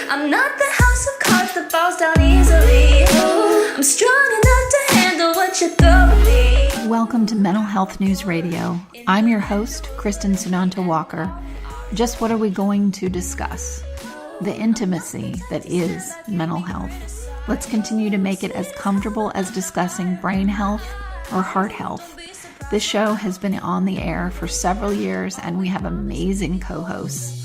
I'm not the house of cards that falls down easily. Ooh, I'm strong enough to handle what you throw at me. Welcome to Mental Health News Radio. I'm your host, Kristin Sunanta Walker. Just what are we going to discuss? The intimacy that is mental health. Let's continue to make it as comfortable as discussing brain health or heart health. This show has been on the air for several years and we have amazing co-hosts.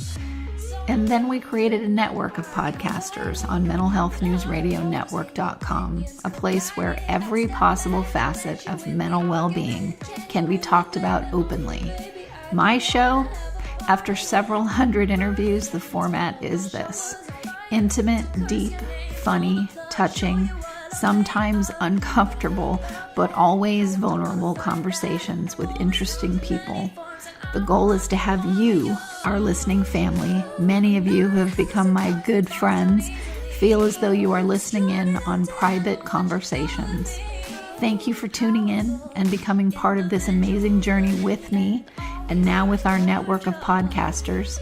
And then we created a network of podcasters on mentalhealthnewsradionetwork.com, a place where every possible facet of mental well-being can be talked about openly. My show, after several hundred interviews, the format is this: intimate, deep, funny, touching, sometimes uncomfortable, but always vulnerable conversations with interesting people. The goal is to have you, our listening family, many of you who have become my good friends, feel as though you are listening in on private conversations. Thank you for tuning in and becoming part of this amazing journey with me, and now with our network of podcasters.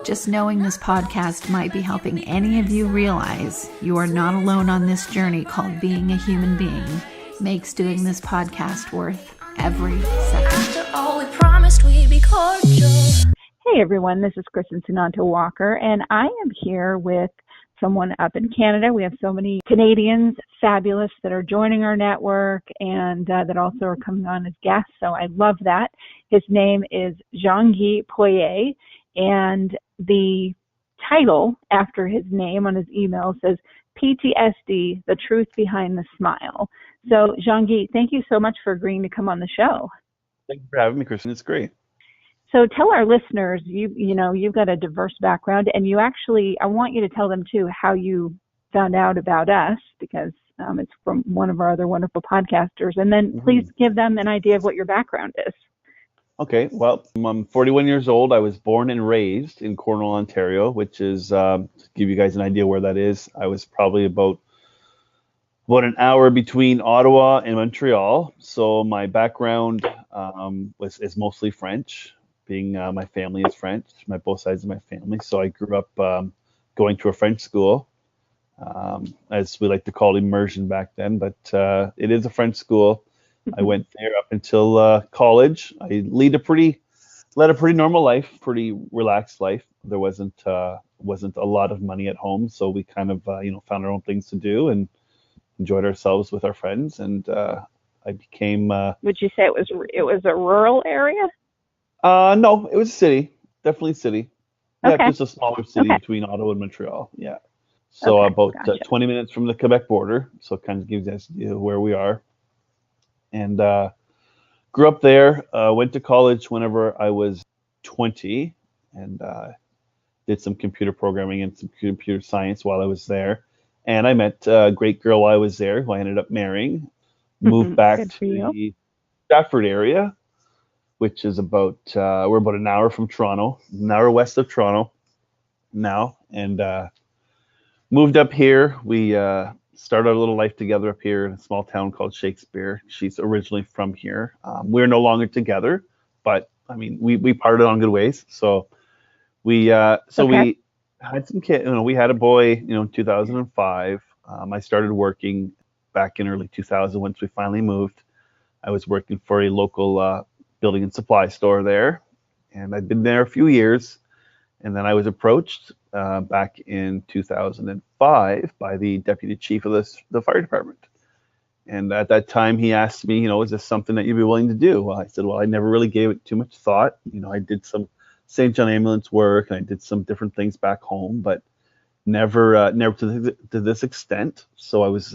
Just knowing this podcast might be helping any of you realize you are not alone on this journey called being a human being makes doing this podcast worth every second. After all we promised, we'd be cordial. Hey everyone, this is Kristin Sunanta Walker, and I am here with someone up in Canada. We have so many Canadians, fabulous, that are joining our network and that also are coming on as guests, so I love that. His name is JeanGuy Poirier, and the title after his name on his email says PTSD, the truth behind the smile. So JeanGuy, thank you so much for agreeing to come on the show. Thank you for having me, Kristin. It's great. So tell our listeners, you've got a diverse background, and you actually, I want you to tell them too how you found out about us, because it's from one of our other wonderful podcasters. And then please give them an idea of what your background is. Okay, well, I'm 41 years old. I was born and raised in Cornwall, Ontario, which is, to give you guys an idea where that is, I was probably about an hour between Ottawa and Montreal. So my background is mostly French, being my family is French, both sides of my family. So I grew up going to a French school, as we like to call immersion back then, but it is a French school. I went there up until college. I led a pretty normal life, pretty relaxed life. There wasn't a lot of money at home, so we kind of found our own things to do and enjoyed ourselves with our friends. And I became. Would you say it was a rural area? No, it was a city, definitely a city. Yeah, Okay. just a smaller city between Ottawa and Montreal. Yeah, so Okay, about gotcha. 20 minutes from the Quebec border. So it kind of gives you an idea of where we are. And grew up there, went to college whenever I was 20, and did some computer programming and some computer science while I was there. And I met a great girl while I was there, who I ended up marrying. Moved back Good to for you. the Stratford area, which is we're about an hour from Toronto, an hour west of Toronto now. And moved up here. We started our little life together up here in a small town called Shakespeare. She's originally from here. We're no longer together, but I mean, we parted on good ways. So we had some kids. We had a boy, in 2005. I started working back in early 2000 once we finally moved. I was working for a local building and supply store there, and I'd been there a few years. And then I was approached back in 2005 by the deputy chief of the fire department. And at that time, he asked me, is this something that you'd be willing to do? Well, I said, well, I never really gave it too much thought. I did some St. John ambulance work, and I did some different things back home, but never to this extent. So I was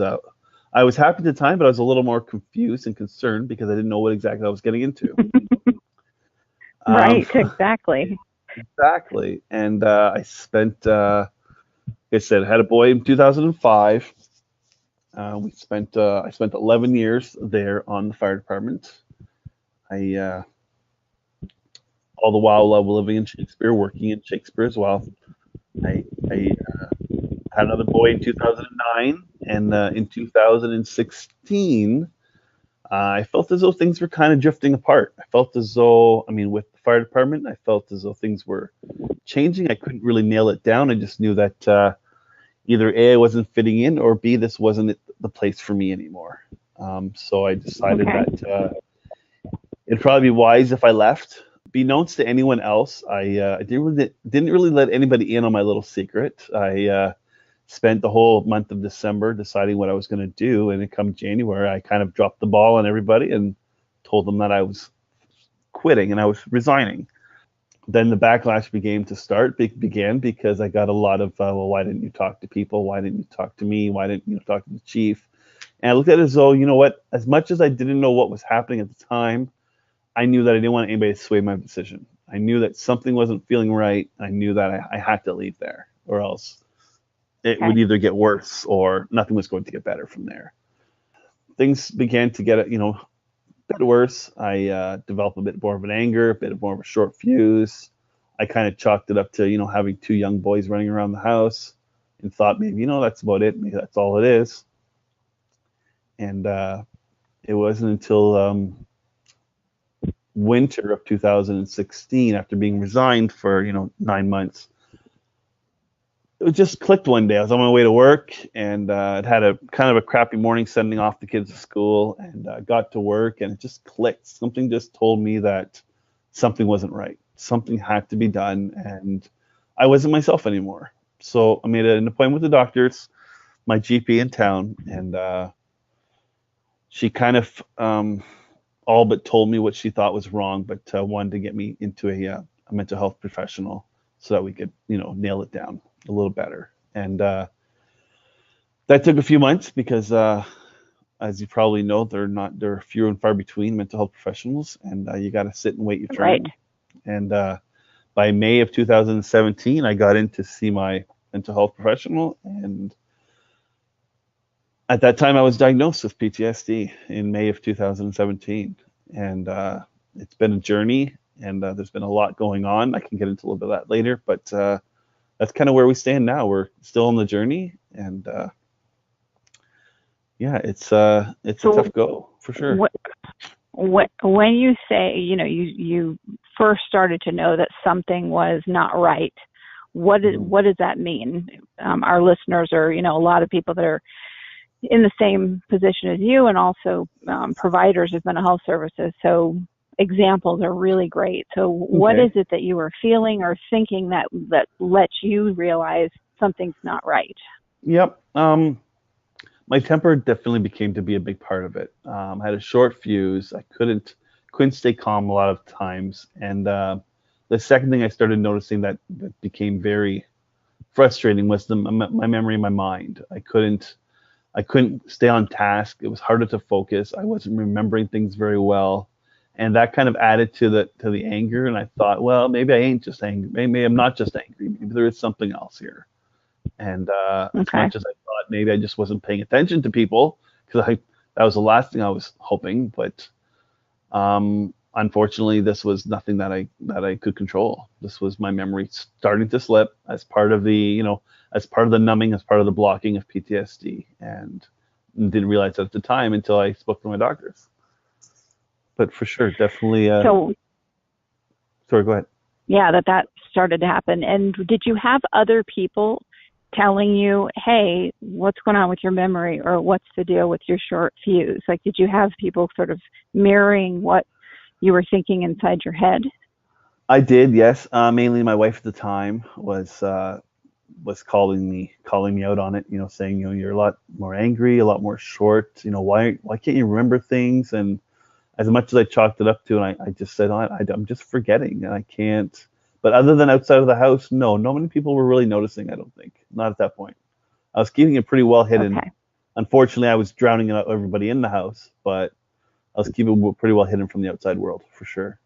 happy at the time, but I was a little more confused and concerned because I didn't know what exactly I was getting into. Right, exactly. Exactly. And I spent, like I said, I had a boy in 2005. I spent 11 years there on the fire department. All the while living in Shakespeare, working in Shakespeare as well. I had another boy in 2009, and in 2016, I felt as though things were kind of drifting apart. I felt as though, with the fire department, I felt as though things were changing. I couldn't really nail it down. I just knew that either A, I wasn't fitting in, or B, this wasn't the place for me anymore. So I decided that it'd probably be wise if I left. Beknownst to anyone else, I didn't really let anybody in on my little secret. I spent the whole month of December deciding what I was going to do, and then come January, I kind of dropped the ball on everybody and told them that I was quitting and I was resigning. Then the backlash began because I got a lot of, well, why didn't you talk to people? Why didn't you talk to me? Why didn't you talk to the chief? And I looked at it as though, you know what, as much as I didn't know what was happening at the time, I knew that I didn't want anybody to sway my decision. I knew that something wasn't feeling right. I knew that I had to leave there, or else it would either get worse or nothing was going to get better from there. Things began to get, a bit worse. I developed a bit more of an anger, a bit more of a short fuse. I kind of chalked it up to, having two young boys running around the house, and thought maybe, that's about it. Maybe that's all it is. And it wasn't until winter of 2016, after being resigned for 9 months, it just clicked one day. I was on my way to work, and it had a kind of a crappy morning sending off the kids to school, and got to work, and it just clicked. Something just told me that something wasn't right. Something had to be done, and I wasn't myself anymore. So I made an appointment with the doctors, my GP in town, and she kind of all but told me what she thought was wrong, but wanted to get me into a mental health professional so that we could, nail it down a little better. And that took a few months because, as you probably know, they're few and far between mental health professionals, and you got to sit and wait your turn. Right. And by May of 2017, I got in to see my mental health professional, and at that time, I was diagnosed with PTSD in May of 2017, and it's been a journey, and there's been a lot going on. I can get into a little bit of that later, but that's kind of where we stand now. We're still on the journey, and it's a tough go for sure. When you say, you first started to know that something was not right, what does that mean? Our listeners are, a lot of people that are in the same position as you, and also providers of mental health services. So examples are really great. So what is it that you were feeling or thinking that lets you realize something's not right? Yep. My temper definitely became to be a big part of it. I had a short fuse. I couldn't stay calm a lot of times. And the second thing I started noticing that became very frustrating was my memory in my mind. I couldn't stay on task. It was harder to focus. I wasn't remembering things very well. And that kind of added to the anger. And I thought, well, maybe I ain't just angry. Maybe I'm not just angry. Maybe there is something else here. And as much as I thought, maybe I just wasn't paying attention to people, because that was the last thing I was hoping. But unfortunately, this was nothing that I could control. This was my memory starting to slip as part of the as part of the numbing, as part of the blocking of PTSD, and didn't realize at the time until I spoke to my doctors. But for sure, definitely. Sorry, go ahead. Yeah, that started to happen. And did you have other people telling you, hey, what's going on with your memory, or what's the deal with your short fuse? Like, did you have people sort of mirroring what you were thinking inside your head? I did, yes. Mainly my wife at the time was calling me out on it, saying, you're a lot more angry, a lot more short, why can't you remember things? And as much as I chalked it up to, and I just said, I'm just forgetting, and I can't. But other than outside of the house, no many people were really noticing, I don't think. Not at that point. I was keeping it pretty well hidden. Okay. Unfortunately, I was drowning out everybody in the house, but I was keeping it pretty well hidden from the outside world, for sure.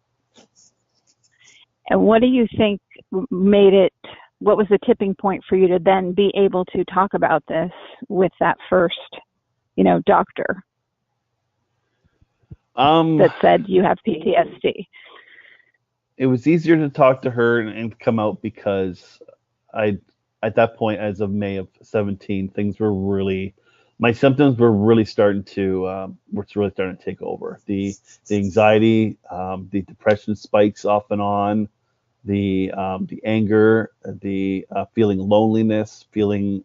And what do you think what was the tipping point for you to then be able to talk about this with that first, doctor that said you have PTSD? It was easier to talk to her and come out because at that point, as of May of 17, my symptoms were really starting to take over. The anxiety, the depression spikes off and on, the anger, the feeling loneliness, feeling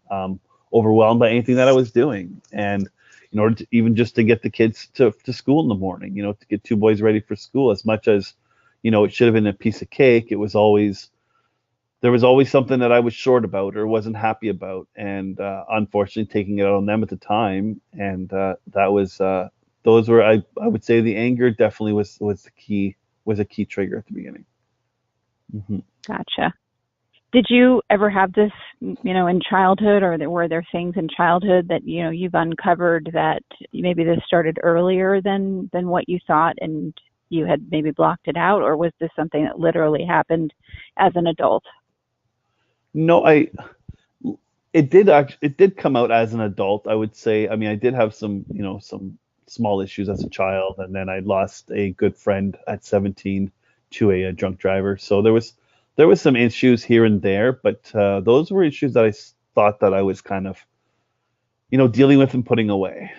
overwhelmed by anything that I was doing. And in order to even just to get the kids to school in the morning, to get two boys ready for school, as much as, it should have been a piece of cake, there was always something that I was short about or wasn't happy about. And unfortunately, taking it out on them at the time. And that was, those were, I would say the anger definitely was a key trigger at the beginning. Mm-hmm. Gotcha. Did you ever have this, in childhood, or were there things in childhood that, you've uncovered that maybe this started earlier than what you thought and you had maybe blocked it out? Or was this something that literally happened as an adult? No, it did come out as an adult, I would say. I mean, I did have some small issues as a child, and then I lost a good friend at 17 to a drunk driver. So there was some issues here and there, but those were issues that I thought that I was kind of, dealing with and putting away.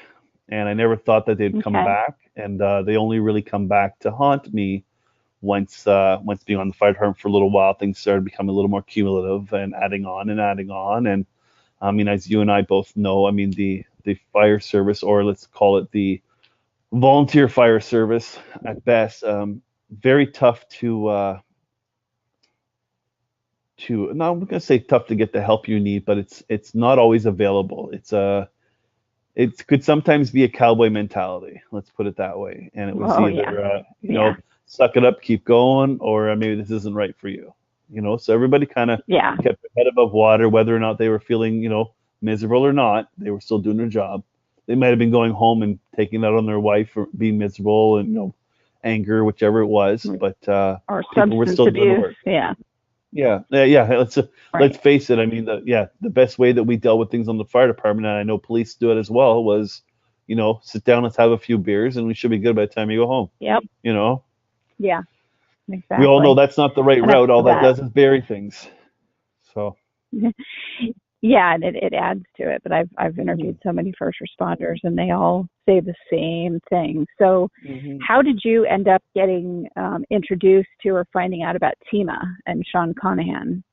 And I never thought that they'd come back. And they only really come back to haunt me once being on the fire department for a little while, things started becoming a little more cumulative and adding on. And I mean, as you and I both know, I mean, the fire service, or let's call it the volunteer fire service at best, very tough to no, I'm going to say tough to get the help you need, but it's not always available. It could sometimes be a cowboy mentality, let's put it that way. And it was either suck it up, keep going, or maybe this isn't right for you. So everybody kind of kept their head above water, whether or not they were feeling miserable or not. They were still doing their job. They might have been going home and taking that on their wife or being miserable and anger, whichever it was, but or people were still doing the work. Yeah. Let's face it. I mean, the best way that we dealt with things on the fire department, and I know police do it as well, was, sit down, let's have a few beers, and we should be good by the time you go home. Yep. Yeah. Exactly. We all know that's not the right route. All that does is bury things. So. Yeah, and it adds to it. But I've interviewed so many first responders, and they all say the same thing. So, how did you end up getting introduced to or finding out about Tima and Sean Conahan?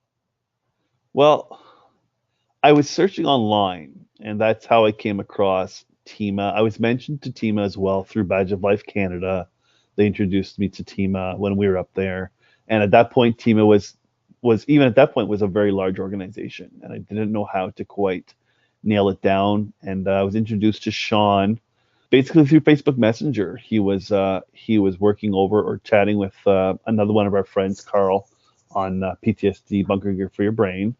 Well, I was searching online, and that's how I came across Tima. I was mentioned to Tima as well through Badge of Life Canada. They introduced me to Tima when we were up there, and at that point, Tima was even at that point was a very large organization, and I didn't know how to quite nail it down. And I was introduced to Sean basically through Facebook Messenger. He was working over or chatting with another one of our friends, Carl, on PTSD, Bunker Gear for Your Brain,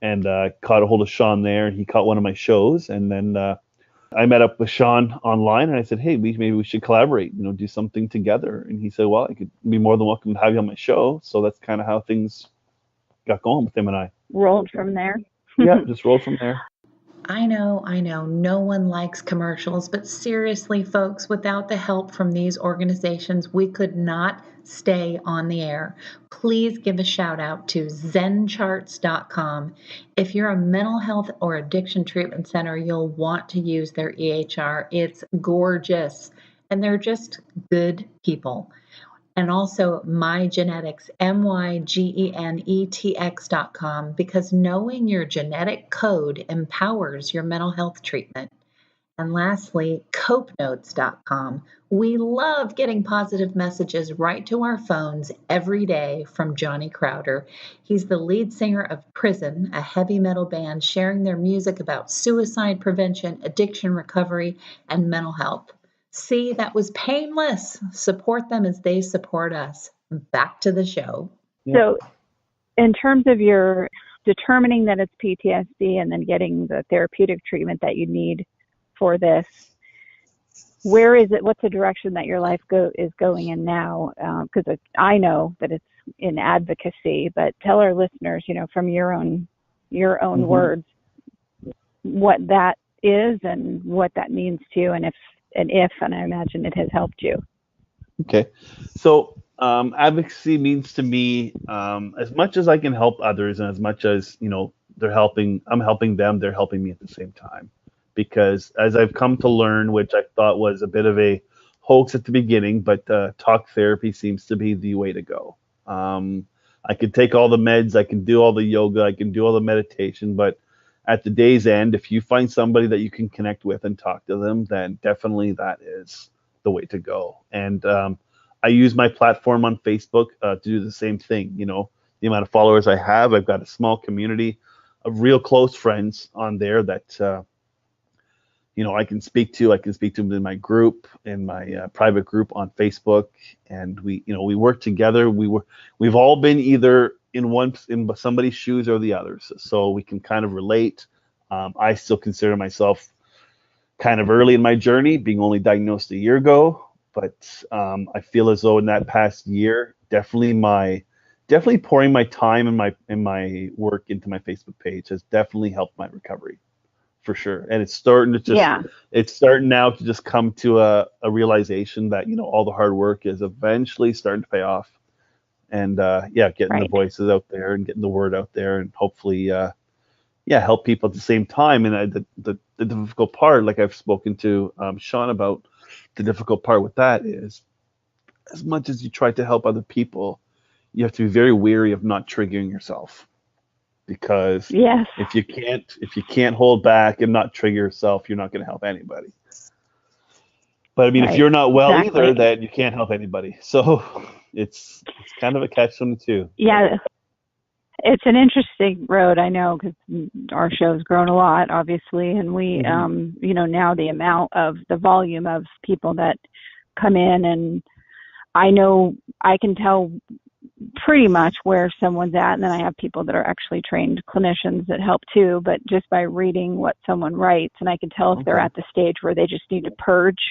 and caught a hold of Sean there. He caught one of my shows, and then I met up with Sean online, and I said, hey, maybe we should collaborate, do something together. And he said, well, I could be more than welcome to have you on my show. So that's kind of how things got going with him and I. Rolled from there. Yeah, just rolled from there. I know, no one likes commercials, but seriously, folks, without the help from these organizations, we could not stay on the air. Please give a shout out to zencharts.com. If you're a mental health or addiction treatment center, you'll want to use their EHR. It's gorgeous, and they're just good people. And also MyGenetics, MyGenetx.com, because knowing your genetic code empowers your mental health treatment. And lastly, CopeNotes.com. We love getting positive messages right to our phones every day from Johnny Crowder. He's the lead singer of Prison, a heavy metal band sharing their music about suicide prevention, addiction recovery, and mental health. See, that was painless. Support them as they support us. Back to the show. So in terms of your determining that it's PTSD and then getting the therapeutic treatment that you need for this, where is it? What's the direction that your life is going in now? Because I know that it's in advocacy, but tell our listeners, from your own words, what that is and what that means to you, and I imagine it has helped you. Okay. So advocacy means to me, as much as I can help others and as much as, I'm helping them, they're helping me at the same time. Because as I've come to learn, which I thought was a bit of a hoax at the beginning, but talk therapy seems to be the way to go. I could take all the meds, I can do all the yoga, I can do all the meditation, but at the day's end, if you find somebody that you can connect with and talk to them, then definitely that is the way to go. And I use my platform on Facebook to do the same thing. The amount of followers I have, I've got a small community of real close friends on there that I can speak to. I can speak to them in my group, in my private group on Facebook, and we work together. We've all been either in somebody's shoes or the others, so we can kind of relate. I still consider myself kind of early in my journey, being only diagnosed a year ago, but I feel as though in that past year, definitely pouring my time and my work into my Facebook page has definitely helped my recovery. For sure. And it's starting to it's starting now to just come to a realization that, all the hard work is eventually starting to pay off. And getting the voices out there and getting the word out there, and hopefully help people at the same time. And the difficult part, like I've spoken to Sean about, the difficult part with that is, as much as you try to help other people, you have to be very wary of not triggering yourself. Because if you can't hold back and not trigger yourself, you're not going to help anybody. But I mean, if you're not well either, then you can't help anybody. So it's kind of a catch-22. Yeah, it's an interesting road, I know, because our show's grown a lot, obviously, and we, now the volume of people that come in, and I know I can tell pretty much where someone's at, and then I have people that are actually trained clinicians that help too, but just by reading what someone writes, and I can tell if they're at the stage where they just need to purge,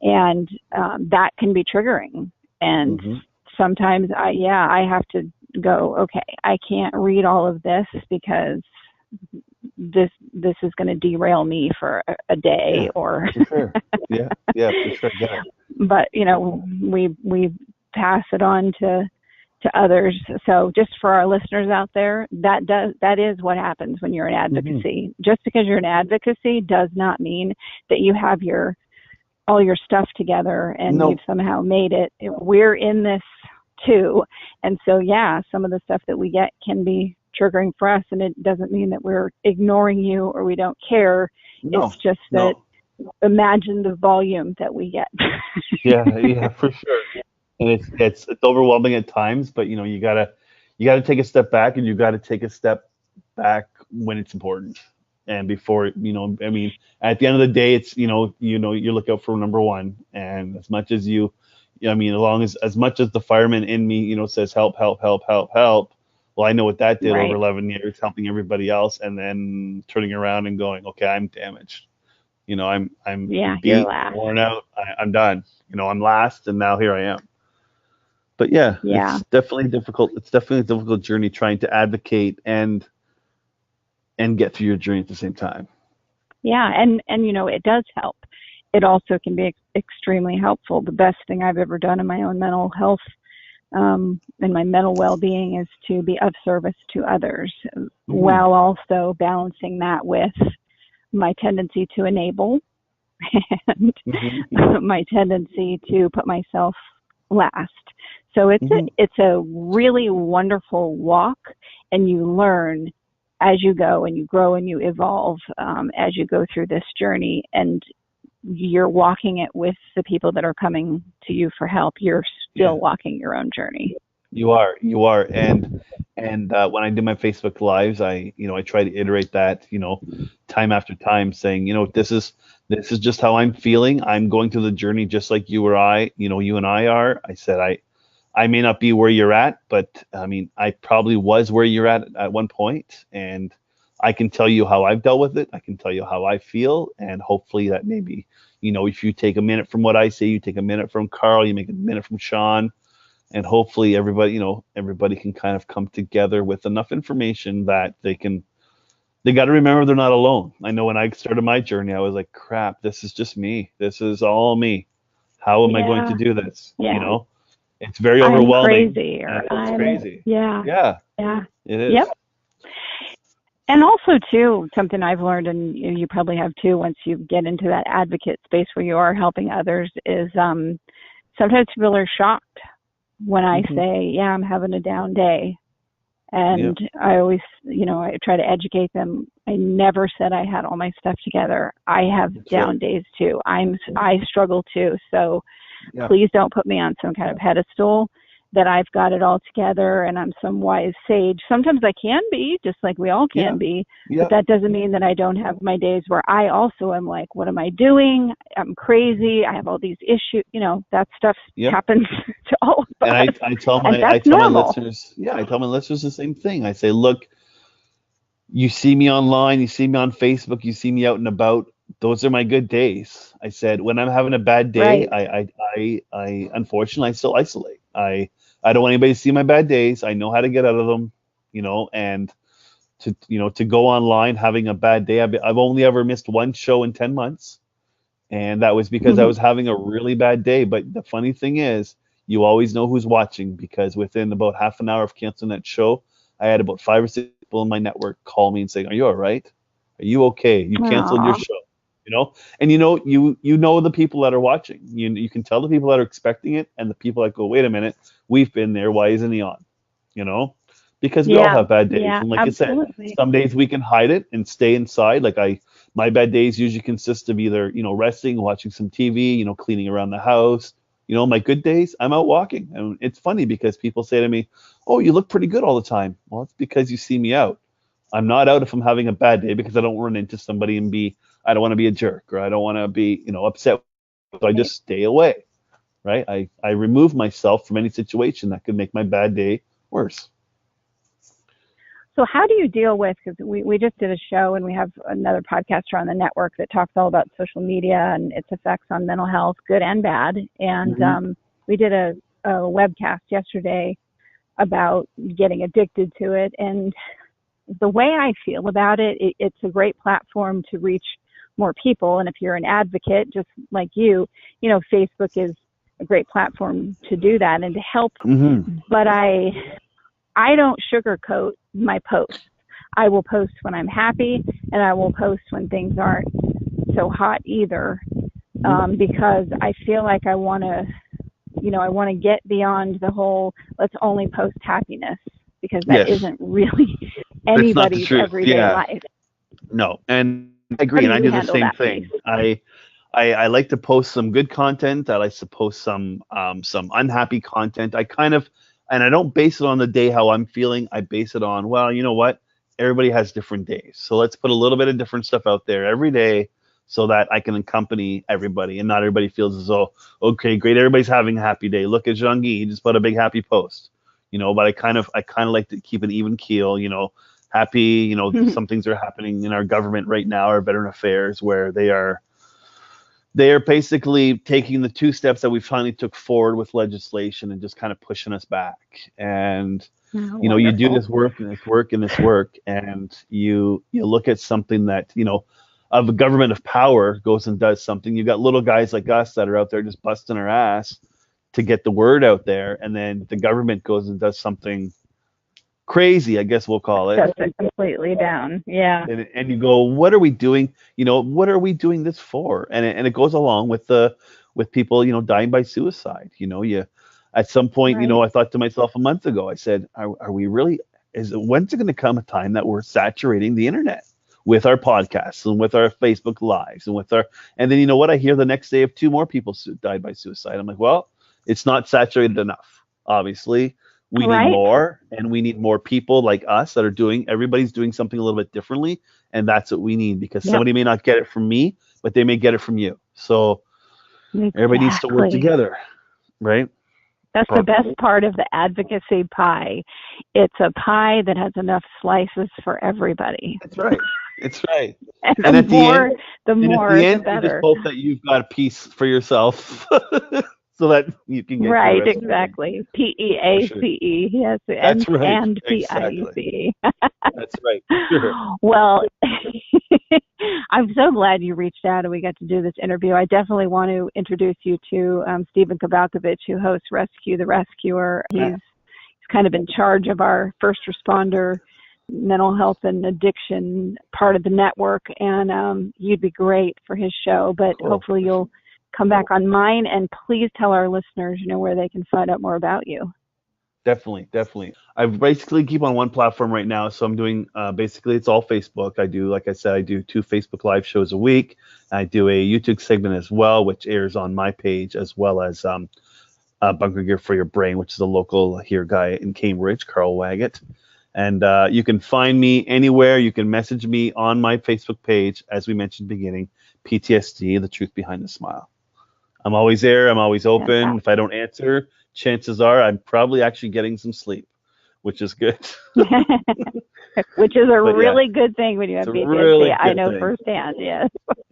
and that can be triggering. And sometimes I have to go, okay, I can't read all of this because this is going to derail me for a day or for sure. For sure. Yeah. But we pass it on to others. So just for our listeners out there, that is what happens when you're in advocacy. Just because you're in advocacy does not mean that you have all your stuff together and you've somehow made it. We're in this too. And so, some of the stuff that we get can be triggering for us, and it doesn't mean that we're ignoring you or we don't care. It's just that imagine the volume that we get. yeah, for sure. And it's overwhelming at times, but you gotta take a step back, and you gotta take a step back when it's important. And before, I mean, at the end of the day, it's you look out for number one. And as much as as much as the fireman in me, says help. Well, I know what that did over 11 years, helping everybody else, and then turning around and going, okay, I'm damaged. I'm beat, worn out. I'm done. I'm last, and now here I am. But it's definitely difficult. It's definitely a difficult journey trying to advocate and get through your journey at the same time. Yeah, and it does help. It also can be extremely helpful. The best thing I've ever done in my own mental health and my mental well-being is to be of service to others, while also balancing that with my tendency to enable and my tendency to put myself last. So it's a really wonderful walk, and you learn as you go, and you grow and you evolve as you go through this journey, and you're walking it with the people that are coming to you for help. You're still walking your own journey. You are, and when I do my Facebook lives, I try to iterate that, time after time, saying, this is just how I'm feeling. I'm going through the journey just like you and I are. I said, I may not be where you're at, but I mean, I probably was where you're at one point, and I can tell you how I've dealt with it. I can tell you how I feel, and hopefully that maybe, if you take a minute from what I say, you take a minute from Carl, you make a minute from Sean, and hopefully everybody can kind of come together with enough information that they got to remember they're not alone. I know when I started my journey, I was like, crap, this is just me. This is all me. How am I going to do this? It's very overwhelming. It's crazy. Yeah. It is. Yep. And also, too, something I've learned, and you probably have too, once you get into that advocate space where you are helping others, is sometimes people are shocked when I say, I'm having a down day. And I always, I try to educate them. I never said I had all my stuff together. I have down days too. I struggle too. So please don't put me on some kind of pedestal that I've got it all together and I'm some wise sage. Sometimes I can be, just like we all can be, but that doesn't mean that I don't have my days where I also am like, what am I doing? I'm crazy. I have all these issues. That stuff happens to all of us. And I tell my listeners, I tell my listeners the same thing. I say, look, you see me online, you see me on Facebook, you see me out and about. Those are my good days. I said, when I'm having a bad day, I unfortunately I still isolate. I don't want anybody to see my bad days. I know how to get out of them, and to go online having a bad day. I've only ever missed one show in 10 months. And that was because I was having a really bad day. But the funny thing is, you always know who's watching, because within about half an hour of canceling that show, I had about 5 or 6 people in my network call me and say, are you all right? Are you okay? You canceled your show. And you know the people that are watching. You can tell the people that are expecting it and the people that go, wait a minute, we've been there. Why isn't he on? Because we all have bad days. And like absolutely. I said, some days we can hide it and stay inside. My bad days usually consist of either, resting, watching some TV, cleaning around the house. My good days, I'm out walking. And it's funny because people say to me, oh, you look pretty good all the time. Well, it's because you see me out. I'm not out if I'm having a bad day, because I don't run into somebody and I don't want to be a jerk, or I don't want to be, upset. So I just stay away, right? I remove myself from any situation that could make my bad day worse. So how do you deal with, because we just did a show and we have another podcaster on the network that talks all about social media and its effects on mental health, good and bad. And we did a webcast yesterday about getting addicted to it. And the way I feel about it's a great platform to reach more people. And if you're an advocate, just like you, Facebook is a great platform to do that and to help. But I don't sugarcoat my posts. I will post when I'm happy, and I will post when things aren't so hot either, because I feel like I want to get beyond the whole let's only post happiness, because that isn't really anybody's everyday life. No, and I agree, and I do the same thing. I like to post some good content. I like to post some unhappy content. And I don't base it on the day how I'm feeling. I base it on, well, you know what? Everybody has different days. So let's put a little bit of different stuff out there every day so that I can accompany everybody and not everybody feels as though, okay, great, everybody's having a happy day. Look at JeanGuy, he just put a big happy post. But I kind of like to keep an even keel, happy, some things are happening in our government right now, our Veteran Affairs, where they are basically taking the 2 steps that we finally took forward with legislation and just kind of pushing us back. And, you do this work and this work and this work, and you look at something that, of a government of power goes and does something. You got little guys like us that are out there just busting our ass to get the word out there. And then the government goes and does something crazy, I guess we'll call it. Shuts it completely down. Yeah. And you go, what are we doing? What are we doing this for? And it goes along with people, dying by suicide. At some point, I thought to myself a month ago, I said, are we really, when's it going to come a time that we're saturating the internet with our podcasts and with our Facebook lives and then, what, I hear the next day of 2 more people died by suicide. I'm like, well, it's not saturated enough. Obviously, we need more, and we need more people like us that are everybody's doing something a little bit differently. And that's what we need, because somebody may not get it from me, but they may get it from you. So everybody needs to work together, right? That's the best part of the advocacy pie. It's a pie that has enough slices for everybody. That's right. It's right. And at the end, the better. You just hope that you've got a piece for yourself. So that you can get right, exactly. PEACE, yes, that's right. And PIECE. That's right. Sure. Well, I'm so glad you reached out and we got to do this interview. I definitely want to introduce you to Stephen Kabalkovich, who hosts Rescue the Rescuer. He's kind of in charge of our first responder mental health and addiction part of the network, and you'd be great for his show. But hopefully you'll come back on mine, and please tell our listeners, where they can find out more about you. Definitely. I basically keep on one platform right now, so I'm doing basically it's all Facebook. Like I said, I do 2 Facebook Live shows a week. I do a YouTube segment as well, which airs on my page, as well as Bunker Gear for Your Brain, which is a local here guy in Cambridge, Carl Waggett. And you can find me anywhere. You can message me on my Facebook page, as we mentioned in the beginning, PTSD, The Truth Behind the Smile. I'm always there. I'm always open. If I don't answer, chances are I'm probably actually getting some sleep, which is good. Which is a really good thing when you have PTSD. Really I know firsthand, yes.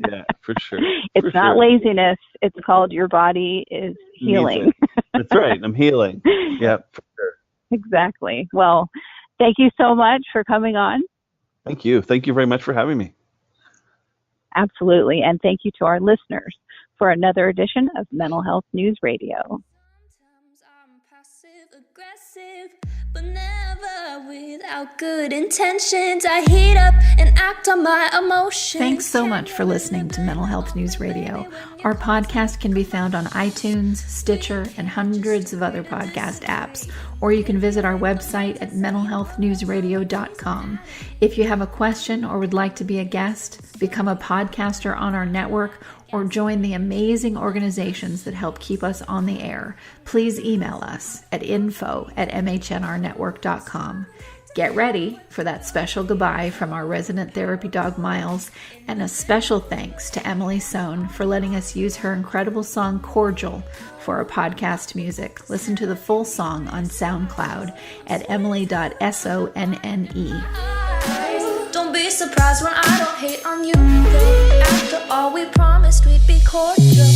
Yeah, for sure. It's not laziness. It's called your body is healing. That's right. I'm healing. Yeah, for sure. Exactly. Well, thank you so much for coming on. Thank you. Thank you very much for having me. Absolutely. And thank you to our listeners for another edition of Mental Health News Radio. Sometimes I'm passive-aggressive, but never without good intentions. I heat up and act on my emotions. Thanks so much for listening to Mental Health News Radio. Our podcast can be found on iTunes, Stitcher, and hundreds of other podcast apps, or you can visit our website at mentalhealthnewsradio.com. If you have a question or would like to be a guest, become a podcaster on our network, or join the amazing organizations that help keep us on the air, please email us at info@mhnrnetwork.com. Get ready for that special goodbye from our resident therapy dog, Miles, and a special thanks to Emily Sohn for letting us use her incredible song, Cordial, for our podcast music. Listen to the full song on SoundCloud at emily.sonne. Don't be surprised when I don't hate on you. After all, we promised we'd be cordial.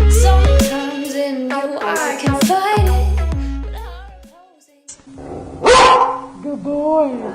Sometimes in you I can fight it. Good boy.